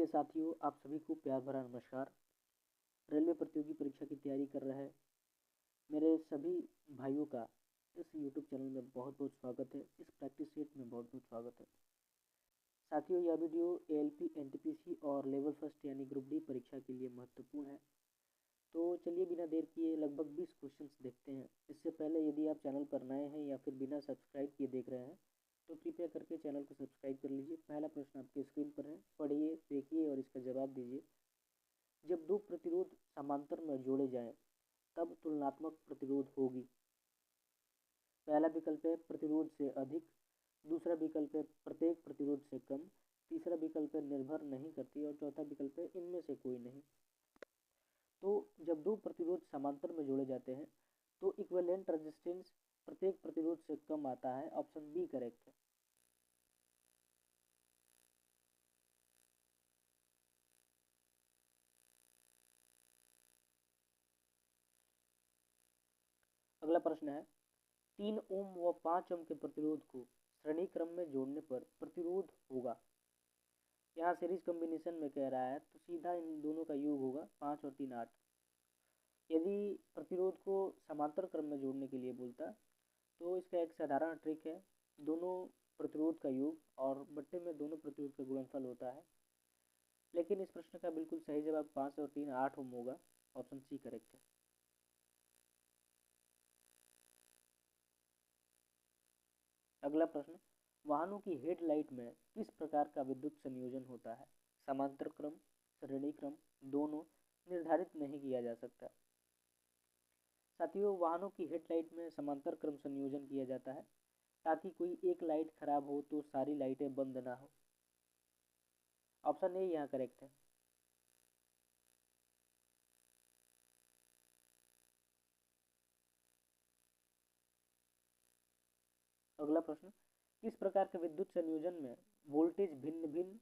प्रिय साथियों, आप सभी को प्यार भरा नमस्कार। रेलवे प्रतियोगी परीक्षा की तैयारी कर रहे मेरे सभी भाइयों का इस यूट्यूब चैनल में बहुत बहुत स्वागत है। इस प्रैक्टिस सेट में बहुत बहुत स्वागत है। साथियों, यह वीडियो एएलपी, एनटीपीसी और लेवल फर्स्ट यानी ग्रुप डी परीक्षा के लिए महत्वपूर्ण है। तो चलिए बिना देर किए लगभग 20 क्वेश्चंस देखते हैं। इससे पहले यदि आप चैनल पर नए हैं या फिर बिना सब्सक्राइब किए देख रहे हैं तो कृपया करके चैनल को सब्सक्राइब कर लीजिए। पहला प्रश्न आपके स्क्रीन पर है, पढ़िए, देखिए और इसका जवाब दीजिए। जब दो प्रतिरोध समांतर में जोड़े जाएं तब तुलनात्मक प्रतिरोध होगी। पहला विकल्प है प्रतिरोध से अधिक, दूसरा विकल्प है प्रत्येक प्रतिरोध से कम, तीसरा विकल्प है निर्भर नहीं करती और चौथा विकल्प है इनमें से कोई नहीं। तो जब दो प्रतिरोध समांतर में जोड़े जाते हैं तो इक्विवेलेंट रेजिस्टेंस प्रत्येक प्रतिरोध से कम आता है। ऑप्शन बी करेक्ट है। अगला प्रश्न है, 3 ओम व 5 ओम के प्रतिरोध को श्रेणी क्रम में जोड़ने पर प्रतिरोध होगा। यहाँ सीरीज कॉम्बिनेशन में कह रहा है तो सीधा इन दोनों का योग होगा 5 और 3 8। यदि प्रतिरोध को समांतर क्रम में जोड़ने के लिए बोलता तो इसका एक साधारण ट्रिक है, दोनों प्रतिरोध का योग और बट्टे में दोनों प्रतिरोध का गुणनफल होता है। लेकिन इस प्रश्न का बिल्कुल सही जवाब 5 और 3 8 ओम होगा। ऑप्शन सी करेक्ट है। अगला प्रश्न, वाहनों की हेडलाइट में किस प्रकार का विद्युत संयोजन होता है? समांतर क्रम, श्रेणी क्रम, दोनों, निर्धारित नहीं किया जा सकता। साथियों, वाहनों की हेडलाइट में समांतर क्रम संयोजन किया जाता है ताकि कोई एक लाइट खराब हो तो सारी लाइटें बंद ना हो। ऑप्शन ए यहाँ करेक्ट है। अगला प्रश्न, किस प्रकार के विद्युत संयोजन में वोल्टेज भिन्न भिन्न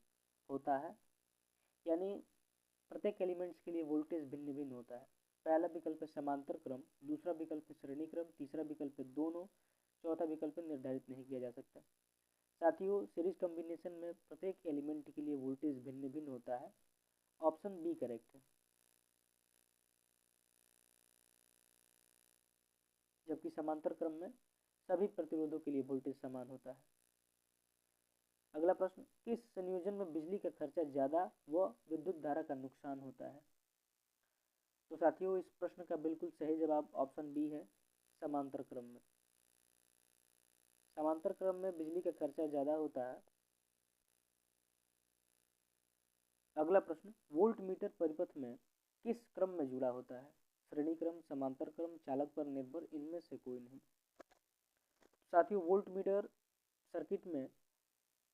होता है? यानी प्रत्येक एलिमेंट्स के लिए वोल्टेज भिन्न भिन्न होता है। पहला विकल्प है समांतर क्रम, दूसरा विकल्प है श्रेणी क्रम, तीसरा विकल्प है दोनों, चौथा विकल्प निर्धारित नहीं किया जा सकता। साथियों, सीरीज कॉम्बिनेशन में प्रत्येक एलिमेंट के लिए वोल्टेज भिन्न भिन्न होता है। ऑप्शन बी करेक्ट है। जबकि समांतर क्रम में सभी प्रतिरोधों के लिए वोल्टेज समान होता है। अगला प्रश्न, किस संयोजन में बिजली का खर्चा ज्यादा व विद्युत धारा का नुकसान होता है? तो साथियों, इस प्रश्न का बिल्कुल सही जवाब ऑप्शन बी है, समांतर क्रम में। समांतर क्रम में बिजली का खर्चा ज्यादा होता है। अगला प्रश्न, वोल्ट मीटर परिपथ में किस क्रम में जुड़ा होता है? श्रेणी क्रम, समांतर क्रम, चालक पर निर्भर, इनमें से कोई नहीं। साथियों, वोल्ट मीटर सर्किट में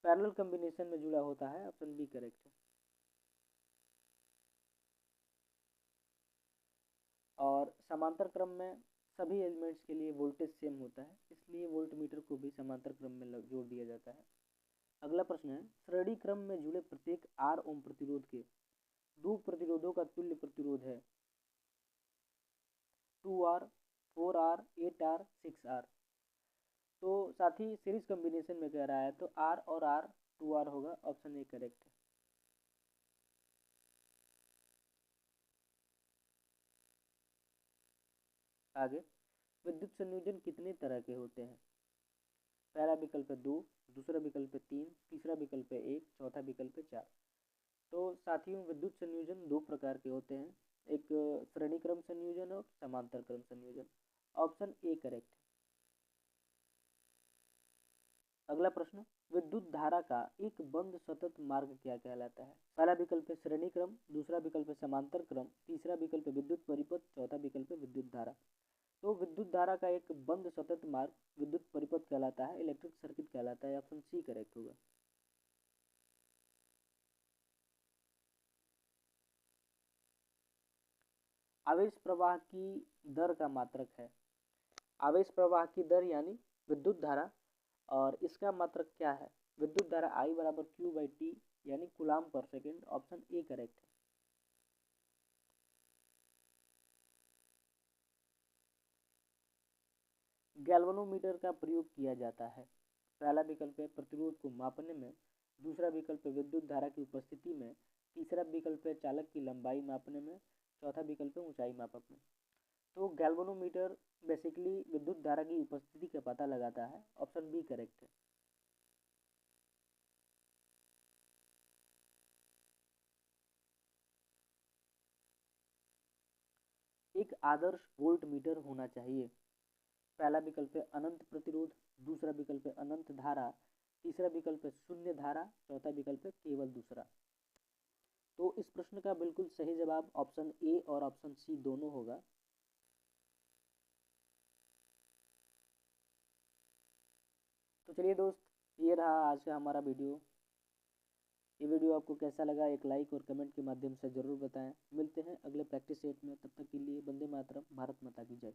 पैरेलल कॉम्बिनेशन में जुड़ा होता है। ऑप्शन बी करेक्ट है। और समांतर क्रम में सभी एलिमेंट्स के लिए वोल्टेज सेम होता है, इसलिए वोल्ट मीटर को भी समांतर क्रम में जोड़ दिया जाता है। अगला प्रश्न है, श्रेणी क्रम में जुड़े प्रत्येक आर ओम प्रतिरोध के दो प्रतिरोधों का तुल्य प्रतिरोध है 2R, 4R, 8R, 6R। तो साथ ही सीरीज कॉम्बिनेशन में कह रहा है तो R और R 2R होगा। ऑप्शन ए करेक्ट है। आगे, विद्युत संयोजन कितने तरह के होते हैं? पहला विकल्प है 2, दूसरा विकल्प है 3, तीसरा विकल्प है 1, चौथा विकल्प है 4। तो साथियों, विद्युत संयोजन दो प्रकार के होते हैं, एक श्रेणी क्रम संयोजन और समांतर क्रम संयोजन। ऑप्शन ए करेक्ट है। अगला प्रश्न, विद्युत धारा का एक बंद सतत मार्ग क्या कहलाता है? पहला विकल्प है श्रेणी क्रम, दूसरा विकल्प है समांतर क्रम, तीसरा विकल्प है विद्युत परिपथ, चौथा विकल्प है विद्युत धारा। तो विद्युत धारा का एक बंद सतत मार्ग विद्युत परिपथ कहलाता है, इलेक्ट्रिक सर्किट कहलाता है। ऑप्शन सी करेक्ट होगा। आवेश प्रवाह की दर का मात्रक है। आवेश प्रवाह की दर यानी विद्युत धारा, और इसका मात्रक क्या है? विद्युत धारा I बराबर Q बाई टी यानी कूलाम पर सेकेंड। ऑप्शन ए करेक्ट है। गैल्वेनोमीटर का प्रयोग किया जाता है। पहला विकल्प है प्रतिरोध को मापने में, दूसरा विकल्प है विद्युत धारा की उपस्थिति में, तीसरा विकल्प है चालक की लंबाई मापने में, चौथा विकल्प है ऊंचाई मापक में। तो गैल्वेनोमीटर बेसिकली विद्युत धारा की उपस्थिति का पता लगाता है। ऑप्शन बी करेक्ट है। एक आदर्श वोल्ट मीटर होना चाहिए। पहला विकल्प है अनंत प्रतिरोध, दूसरा विकल्प है अनंत धारा, तीसरा विकल्प है शून्य धारा, चौथा विकल्प है केवल दूसरा। तो इस प्रश्न का बिल्कुल सही जवाब ऑप्शन ए और ऑप्शन सी दोनों होगा। तो चलिए दोस्त, ये रहा आज का हमारा वीडियो। ये वीडियो आपको कैसा लगा एक लाइक और कमेंट के माध्यम से ज़रूर बताएं। मिलते हैं अगले प्रैक्टिस सेट में, तब तक के लिए वंदे मातरम, भारत माता की जय।